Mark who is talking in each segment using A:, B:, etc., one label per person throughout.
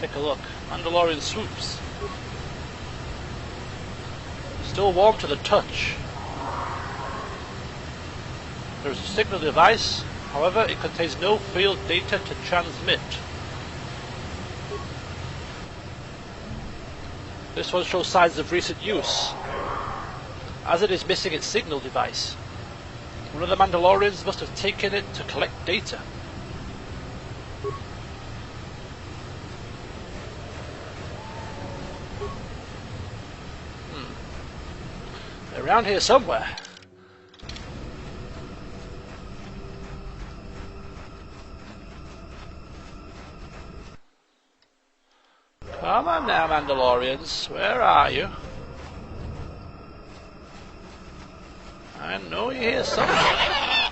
A: Take a look. Mandalorian swoops. Still warm to the touch. There is a signal device, however, it contains no field data to transmit. This one shows signs of recent use, as it is missing its signal device. One of the Mandalorians must have taken it to collect data. They're around here somewhere. Come on now, Mandalorians, where are you? I know you're here somewhere.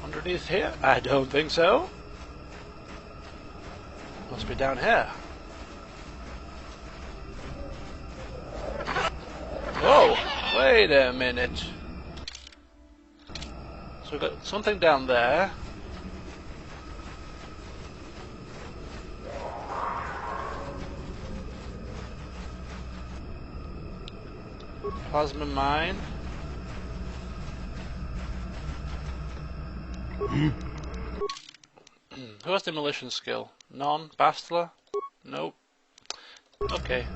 A: Underneath here? I don't think so. Must be down here. Whoa, wait a minute. So we've got something down there. Plasma mine. Who has demolition skill? None? Bastila? Nope. Okay.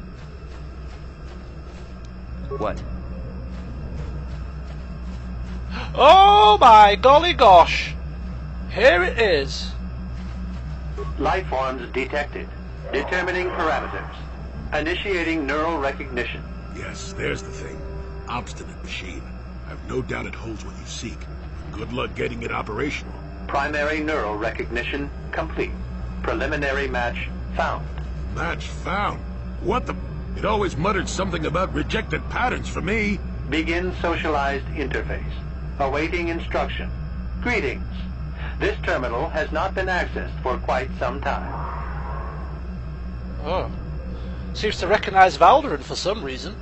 B: What?
A: Oh my golly gosh! Here it is.
C: Life forms detected. Determining parameters. Initiating neural recognition.
D: Yes, there's the thing. Obstinate machine. I've no doubt it holds what you seek. Good luck getting it operational.
C: Primary neural recognition complete. Preliminary match found.
D: Match found? What the... It always muttered something about rejected patterns for me.
C: Begin socialized interface. Awaiting instruction. Greetings. This terminal has not been accessed for quite some time.
A: Oh. Seems to recognize Valderin for some reason.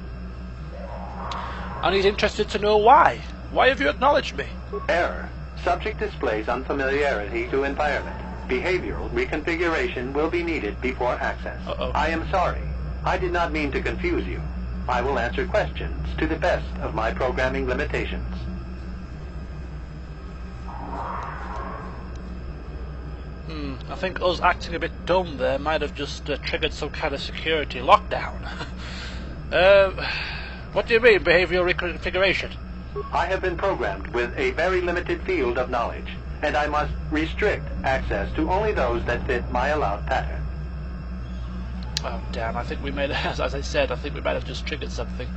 A: And he's interested to know why. Why have you acknowledged me?
C: Error. Subject displays unfamiliarity to environment. Behavioral reconfiguration will be needed before access.
A: Uh-oh.
C: I am sorry. I did not mean to confuse you. I will answer questions to the best of my programming limitations.
A: I think us acting a bit dumb there might have just triggered some kind of security lockdown. What do you mean, behavioral reconfiguration?
C: I have been programmed with a very limited field of knowledge, and I must restrict access to only those that fit my allowed pattern.
A: Oh damn, I think we may have, as I said, I think we might have just triggered something.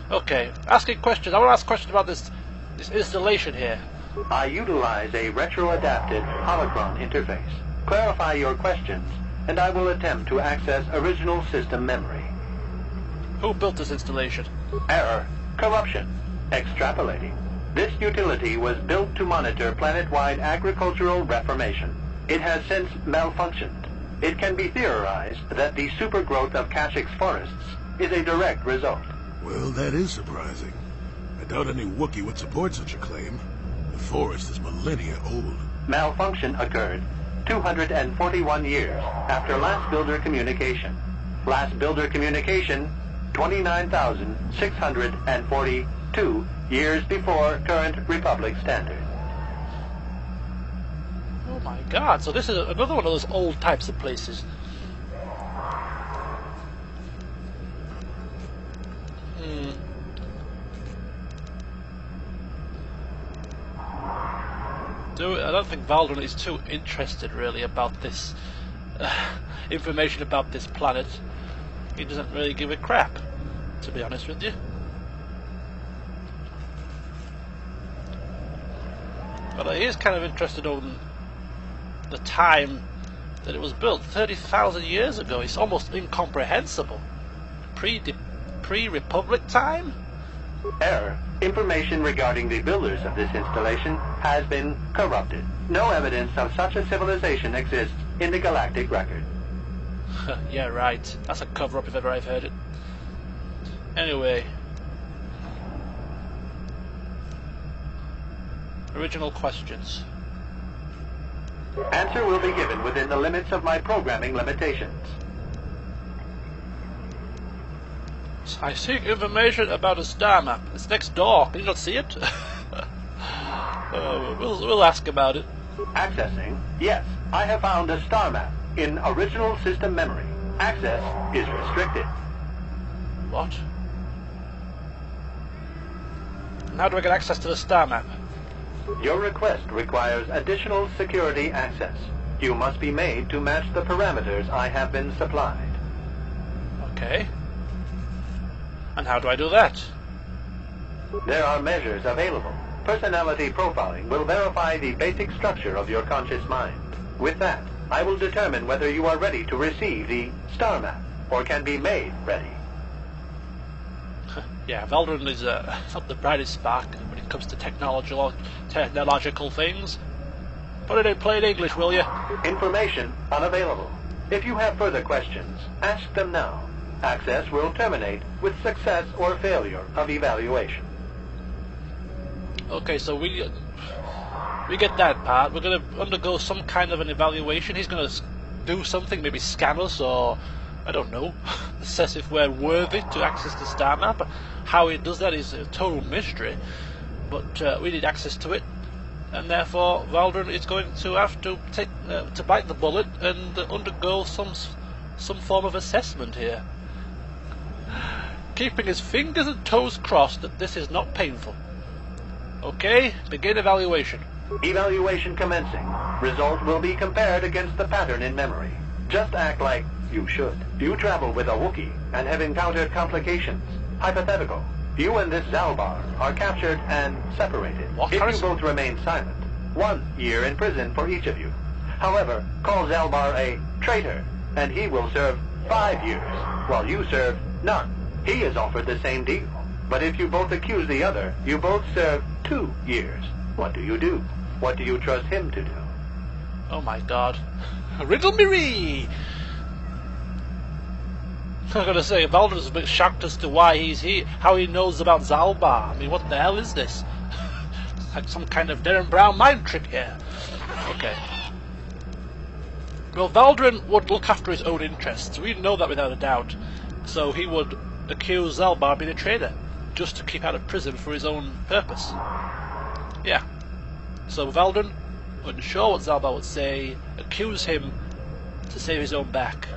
A: Okay, asking questions. I want to ask questions about this installation here.
C: I utilize a retro-adapted holocron interface. Clarify your questions, and I will attempt to access original system memory.
A: Who built this installation?
C: Error. Corruption. Extrapolating. This utility was built to monitor planet-wide agricultural reformation. It has since malfunctioned. It can be theorized that the supergrowth of Kashyyyk forests is a direct result.
D: Well, that is surprising. I doubt any Wookiee would support such a claim. The forest is millennia old.
C: Malfunction occurred 241 years after last builder communication. Last builder communication, 29,642 years before current Republic standard.
A: Oh my god, so this is another one of those old types of places. I don't think Valderin is too interested really about this information about this planet. He doesn't really give a crap, to be honest with you. But he is kind of interested in the time that it was built, 30,000 years ago. It's almost incomprehensible. Pre-Republic time?
C: Error. Information regarding the builders of this installation has been corrupted. No evidence of such a civilization exists in the galactic record.
A: Yeah, right. That's a cover-up if ever I've heard it. Anyway. Original questions.
C: Answer will be given within the limits of my programming limitations.
A: I seek information about a star map. It's next door. Can you not see it? We'll ask about it.
C: Accessing. Yes, I have found a star map in original system memory. Access is restricted.
A: What? And how do I get access to the star map?
C: Your request requires additional security access. You must be made to match the parameters I have been supplied.
A: Okay. And how do I do that?
C: There are measures available. Personality profiling will verify the basic structure of your conscious mind. With that, I will determine whether you are ready to receive the star map, or can be made ready.
A: Yeah, Valdrin is not the brightest spark when it comes to technological things. Put it in plain English, will you?
C: Information unavailable. If you have further questions, ask them now. Access will terminate with success or failure of evaluation.
A: Okay, so we get that part. We're going to undergo some kind of an evaluation. He's going to do something, maybe scan us, or I don't know, assess if we're worthy to access the star map. How he does that is a total mystery, but we need access to it, and therefore Valdrin is going to have to take to bite the bullet and undergo some form of assessment here, keeping his fingers and toes crossed that this is not painful. Okay, begin evaluation.
C: Evaluation commencing. Result will be compared against the pattern in memory. Just act like you should. You travel with a Wookiee and have encountered complications. Hypothetical. You and this Zalbar are captured and separated.
A: What
C: if
A: kind
C: you
A: of...
C: both remain silent, 1 year in prison for each of you. However, call Zalbar a traitor, and he will serve 5 years, while you serve none. He is offered the same deal. But if you both accuse the other, you both serve 2 years. What do you do? What do you trust him to do?
A: Oh my god. Riddle me ree! I'm gonna say, Valdrin's a bit shocked as to why he's here, how he knows about Zalbar. I mean, what the hell is this? It's like some kind of Darren Brown mind trick here. Okay. Well, Valdrin would look after his own interests. We know that without a doubt. So he would accuse Zalbar of being a traitor, just to keep out of prison for his own purpose. Yeah. So Valdrin, unsure what Zalbar would say, accuse him to save his own back.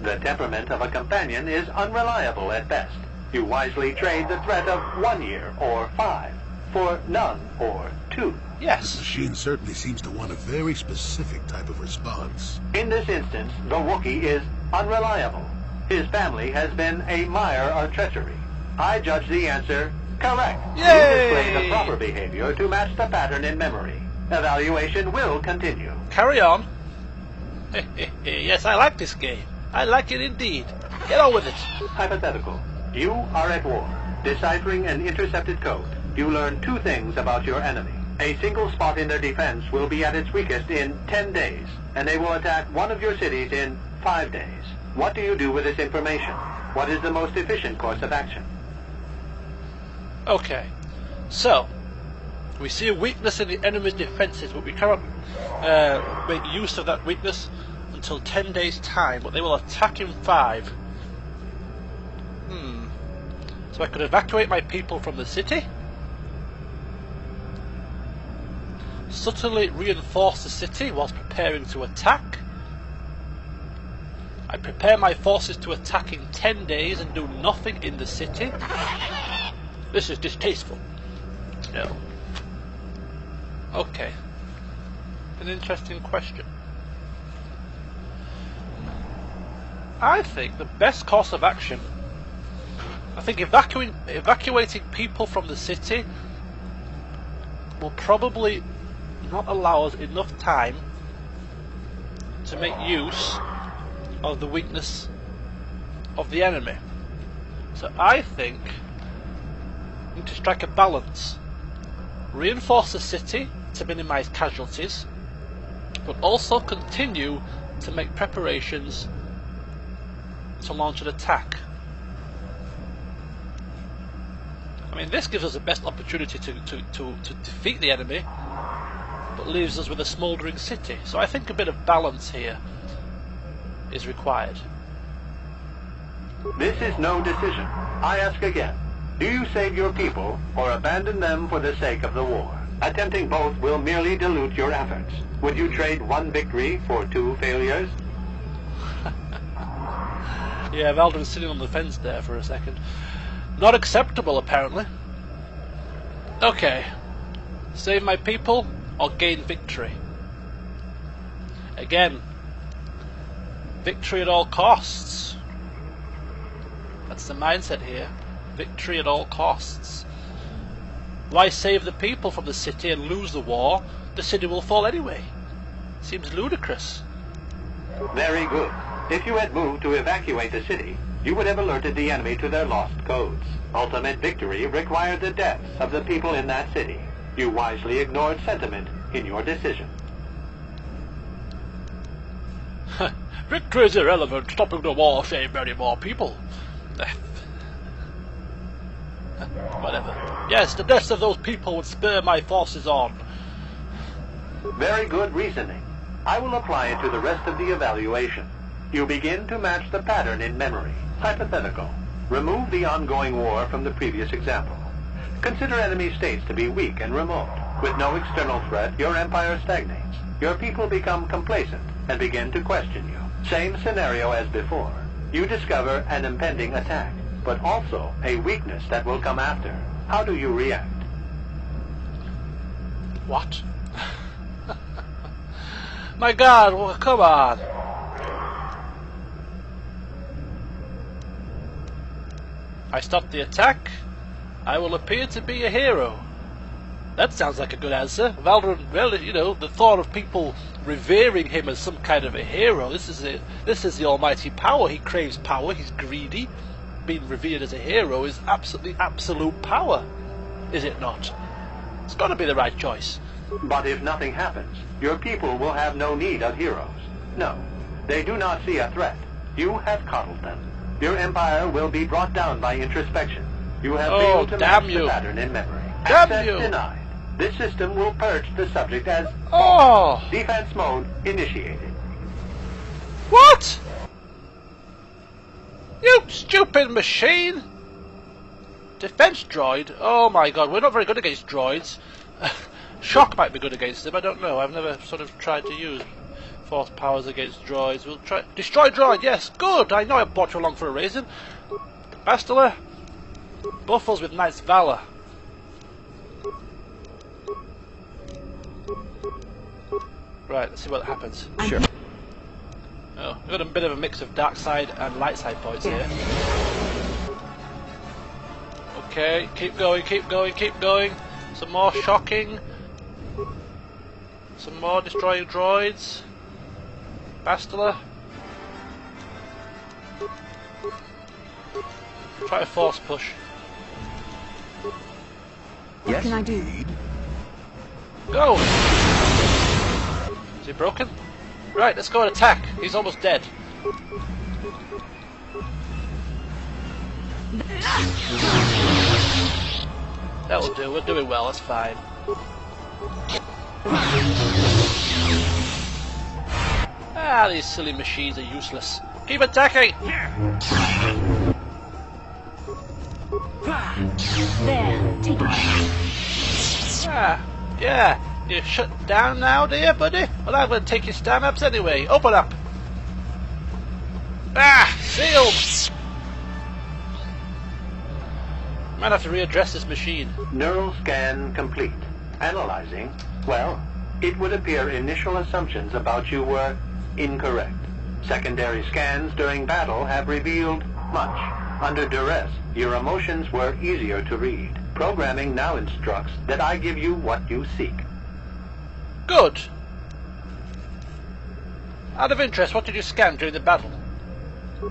C: The temperament of a companion is unreliable at best. You wisely trade the threat of 1 year or 5 for none or 2.
A: Yes.
D: The machine certainly seems to want a very specific type of response.
C: In this instance, the Wookiee is unreliable. His family has been a mire of treachery. I judge the answer correct.
A: Yay!
C: You display the proper behavior to match the pattern in memory. Evaluation will continue.
A: Carry on. Yes, I like this game. I like it indeed. Get on with it.
C: Hypothetical. You are at war. Deciphering an intercepted code, you learn 2 things about your enemy. A single spot in their defense will be at its weakest in 10 days, and they will attack one of your cities in 5 days. What do you do with this information? What is the most efficient course of action?
A: Okay. So, we see a weakness in the enemy's defences, but we cannot make use of that weakness until 10 days' time, but they will attack in 5. So I could evacuate my people from the city, subtly reinforce the city whilst preparing to attack. I prepare my forces to attack in 10 days and do nothing in the city. This is distasteful. No. Okay. An interesting question. I think the best course of action, I think evacuating people from the city will probably not allow us enough time to make use of the weakness of the enemy. So I think we need to strike a balance. Reinforce the city to minimize casualties, but also continue to make preparations to launch an attack. I mean, this gives us the best opportunity to defeat the enemy but leaves us with a smouldering city. So I think a bit of balance here is required.
C: This is no decision. I ask again. Do you save your people or abandon them for the sake of the war? Attempting both will merely dilute your efforts. Would you trade one victory for 2 failures?
A: Yeah, Valdrin's sitting on the fence there for a second. Not acceptable, apparently. Okay. Save my people or gain victory? Again. Victory at all costs. That's the mindset here. Victory at all costs. Why save the people from the city and lose the war? The city will fall anyway. Seems ludicrous.
C: Very good. If you had moved to evacuate the city, you would have alerted the enemy to their lost codes. Ultimate victory required the deaths of the people in that city. You wisely ignored sentiment in your decision.
A: Victory is irrelevant. Stopping the war saved many more people. Whatever. Yes, the deaths of those people would spur my forces on.
C: Very good reasoning. I will apply it to the rest of the evaluation. You begin to match the pattern in memory. Hypothetical. Remove the ongoing war from the previous example. Consider enemy states to be weak and remote. With no external threat, your empire stagnates. Your people become complacent and begin to question you. Same scenario as before. You discover an impending attack, but also a weakness that will come after. How do you react?
A: What? My God, well, come on. I stop the attack. I will appear to be a hero. That sounds like a good answer. Valdrin, well, you know, the thought of people revering him as some kind of a hero. This is the almighty power. He craves power. He's greedy. Being revered as a hero is absolutely absolute power, is it not? It's got to be the right choice.
C: But if nothing happens, your people will have no need of heroes. No, they do not see a threat. You have coddled them. Your empire will be brought down by introspection. You have failed to match the pattern in memory. Access denied. This system will purge the subject as defense mode initiated.
A: What? You stupid machine! Defense droid? Oh my God, we're not very good against droids. Shock might be good against them, I don't know. I've never sort of tried to use force powers against droids. We'll try... Destroy droid, yes, good! I know I brought you along for a reason. Bastila, buff us with Knight's Valor. Right, let's see what happens.
B: Sure.
A: Oh, we've got a bit of a mix of dark side and light side points here. Okay, keep going, keep going, keep going. Some more shocking. Some more destroying droids. Bastila. Try a force push.
B: What can I do?
A: Go! Is he broken? Right, let's go and attack. He's almost dead. That'll do, we're doing well, that's fine. Ah, these silly machines are useless. Keep attacking!
B: There, take it.
A: Ah, yeah. You're shut down now, dear buddy? Well, I'm going to take your stab-ups anyway. Open up! Ah! Sealed! Might have to readdress this machine.
C: Neural scan complete. Analyzing. Well, it would appear initial assumptions about you were incorrect. Secondary scans during battle have revealed much. Under duress, your emotions were easier to read. Programming now instructs that I give you what you seek.
A: Good. Out of interest, what did you scan during the battle?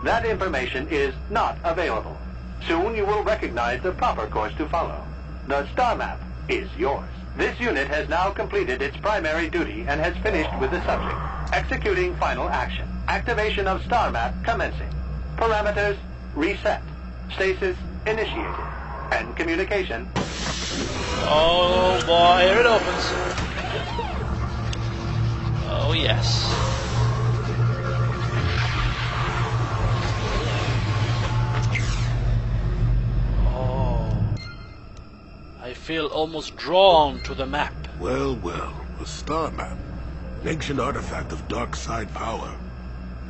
C: That information is not available. Soon you will recognize the proper course to follow. The star map is yours. This unit has now completed its primary duty and has finished with the subject. Executing final action. Activation of star map commencing. Parameters reset. Stasis initiated. And communication.
A: Oh boy, here it opens. Oh yes. Oh. I feel almost drawn to the map.
D: Well, well, a star map. An ancient artifact of dark side power.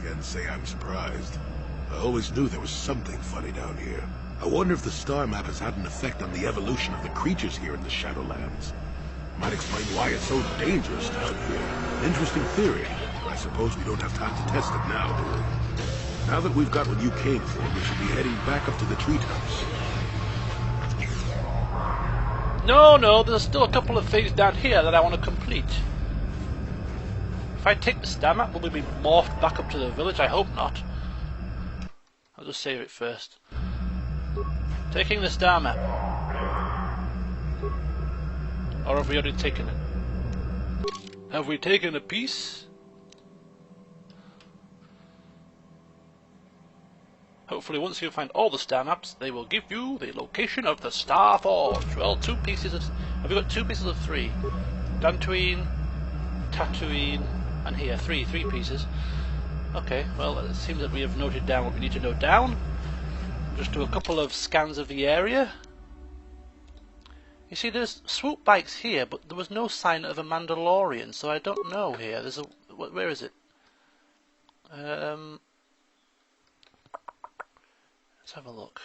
D: Can't say I'm surprised. I always knew there was something funny down here. I wonder if the star map has had an effect on the evolution of the creatures here in the Shadowlands. Might explain why it's so dangerous down here. Interesting theory. I suppose we don't have time to test it now, do we? Now that we've got what you came for, we should be heading back up to the treetops.
A: No, there's still a couple of things down here that I want to complete. If I take the star map, will we be morphed back up to the village? I hope not. I'll just save it first. Taking the star map. Or have we already taken it? Have we taken a piece? Hopefully once you find all the star maps, they will give you the location of the Star Forge. Well, 2 pieces of... Have we got 2 pieces of 3? Dantooine, Tatooine, and here, 3 pieces. Okay, well, it seems that we have noted down what we need to note down. Just do a couple of scans of the area. You see, there's swoop bikes here, but there was no sign of a Mandalorian, so I don't know here. There's a... Where is it? Let's have a look.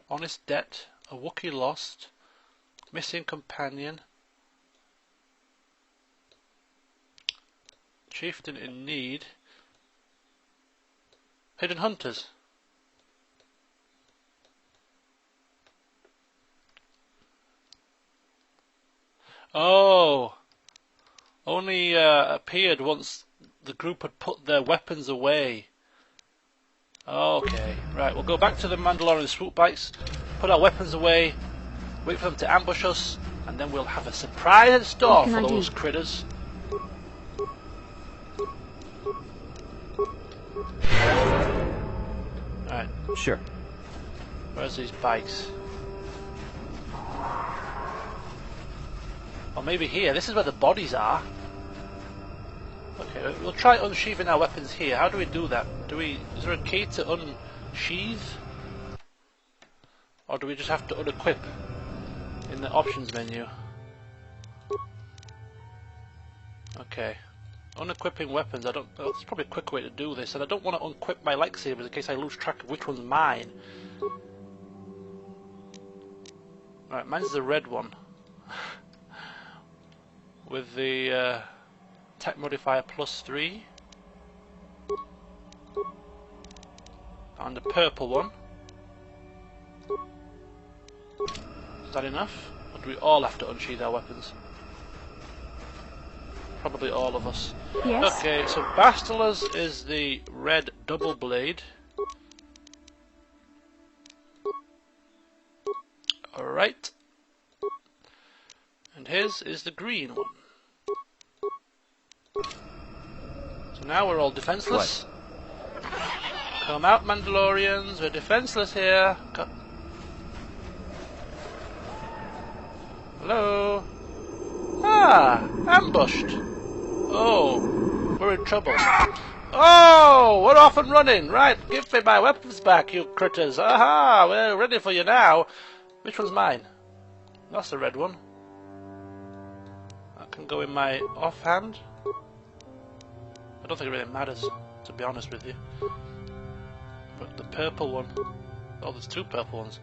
A: Honest debt, a Wookiee lost, missing companion, chieftain in need, hidden hunters. Oh, only appeared once the group had put their weapons away. Okay, right, we'll go back to the Mandalorian swoop bikes, put our weapons away, wait for them to ambush us, and then we'll have a surprise in store for those critters. Alright.
E: Sure.
A: Where's these bikes? Or maybe here, this is where the bodies are. Okay, we'll try unsheathing our weapons here. How do we do that? Is there a key to unsheath? Or do we just have to unequip in the options menu? Okay. Unequipping weapons, that's probably a quick way to do this, and I don't want to unequip my lightsabers in case I lose track of which one's mine. Alright, mine's the red one. With the attack modifier +3. And the purple one. Is that enough? Or do we all have to unsheath our weapons? Probably all of us.
B: Yes.
A: Okay, so Bastila's is the red double blade. Alright. And his is the green one. So now we're all defenseless. Come out, Mandalorians, we're defenseless here. Hello? Ah, ambushed. Oh, we're in trouble. Oh, we're off and running. Right, give me my weapons back, you critters. Aha, we're ready for you now. Which one's mine? That's the red one. That can go in my offhand. I don't think it really matters, to be honest with you. But the purple one... Oh, there's 2 purple ones.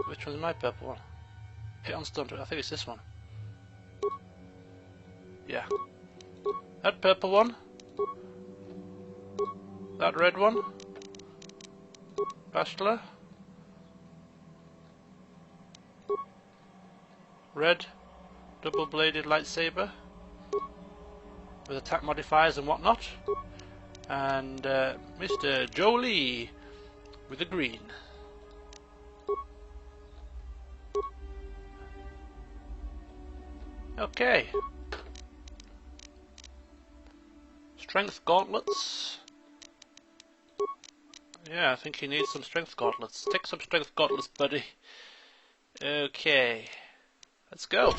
A: Which one's my purple one? Hit on stun. I think it's this one. Yeah. That purple one. That red one. Bastila. Red double-bladed lightsaber with attack modifiers and whatnot. And Mr. Jolie with the green. Okay. Strength gauntlets. Yeah, I think he needs some strength gauntlets. Take some strength gauntlets, buddy. Okay. Let's go.